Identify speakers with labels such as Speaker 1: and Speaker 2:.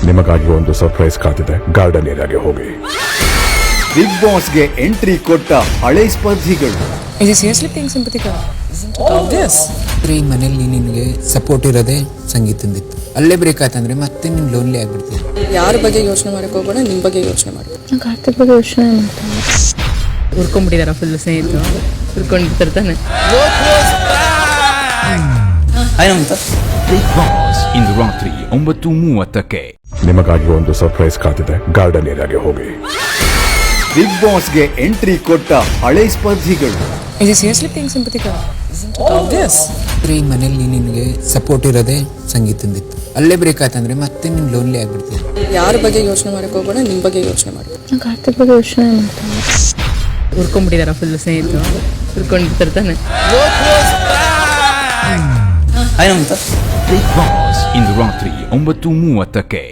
Speaker 1: ನಿಮಗಾಗಿ ಒಂದು ಸರ್ಪ್ರೈಸ್ ಕಾದಿದೆ. ಗಾರ್ಡನ್ ಏರಿಯಾಗೆ ಹೋಗಿ.
Speaker 2: ಬಿಗ್ ಬಾಸ್ಗೆ ಎಂಟ್ರಿ ಕೊಟ್ಟ ಹಳೆ ಸ್ಪರ್ಧಿಗಳು.
Speaker 3: Is he seriously playing sympathy card? Isn't it obvious?
Speaker 4: ಈ ಮನೇಲಿ ನಿನಗೆ ಸಪೋರ್ಟ್ ಇರೋದೇ ಸಂಗೀತಂದಿತ್ತು. ಅಲ್ಲೇ ಬ್ರೇಕ್ ಆಯ್ತಂದ್ರೆ ಮತ್ತೆ ನೀನು ಲೋನ್ಲಿ ಆಗ್ಬಿಡ್ತೀವಿ.
Speaker 3: ಯಾರ ಬಗ್ಗೆ ಯೋಚನೆ ಮಾಡಕ್ಕೆ ಹೋಗೋಣ, ನಿಮ್ಮ ಬಗ್ಗೆ ಯೋಚನೆ ಮಾಡಬೇಕು.
Speaker 5: ಕಾರ್ತಿಕ್ ಬಗ್ಗೆ ಯೋಚನೆ ಮಾಡ್ತಾನೆ.
Speaker 3: ಹುರ್ಕೊಂಡ್ಬಿಟ್ಟಿದಾರ ಫುಲ್ ಸ್ನೇಹಿತರು, ಹುರ್ಕೊಂಡಿರ್ತಾನೆ.
Speaker 6: ಬಿಗ್ ಬಾಸ್ ಇಂದು ರಾತ್ರಿ 9:30ಕ್ಕೆ.
Speaker 1: ನಿಮಗಾಗಿ ಒಂದು ಸರ್ಪ್ರೈಸ್ ಕಾದಿದೆ. ಗಾರ್ಡನ್ ಏರಿಯಾಗೆ ಹೋಗಿ.
Speaker 2: ಬಿಗ್ ಬಾಸ್ಗೆ ಎಂಟ್ರಿ ಕೊಟ್ಟ ಹಳೆ ಸ್ಪರ್ಧಿಗಳು.
Speaker 3: Is he seriously playing sympathy card? Isn't it obvious?
Speaker 4: ಈ ಮನೇಲಿ ನಿನಗೆ ಸಪೋರ್ಟ್ ಇರೋದೇ ಸಂಗೀತಂದಿತ್ತು. ಅಲ್ಲೇ ಬ್ರೇಕ್ ಆಯ್ತಂದ್ರೆ ಮತ್ತೆ ನೀನು ಲೋನ್ಲಿ ಆಗ್ಬಿಡ್ತೀವಿ.
Speaker 3: ಯಾರ ಬಗ್ಗೆ ಯೋಚನೆ ಮಾಡಕ್ಕೆ ಹೋಗೋಣ, ನಿಮ್ಮ ಬಗ್ಗೆ ಯೋಚನೆ ಮಾಡಬೇಕು.
Speaker 5: ಕಾರ್ತಿಕ್ ಬಗ್ಗೆ ಯೋಚನೆ ಮಾಡ್ತಾನೆ.
Speaker 3: ಹುರ್ಕೊಂಡ್ಬಿಟ್ಟಿದಾರ ಫುಲ್ ಸ್ನೇಹಿತರು, ಹುರ್ಕೊಂಡಿರ್ತಾನೆ.
Speaker 6: ಬಿಗ್ ಬಾಸ್ ಇಂದು ರಾತ್ರಿ 9:30ಕ್ಕೆ.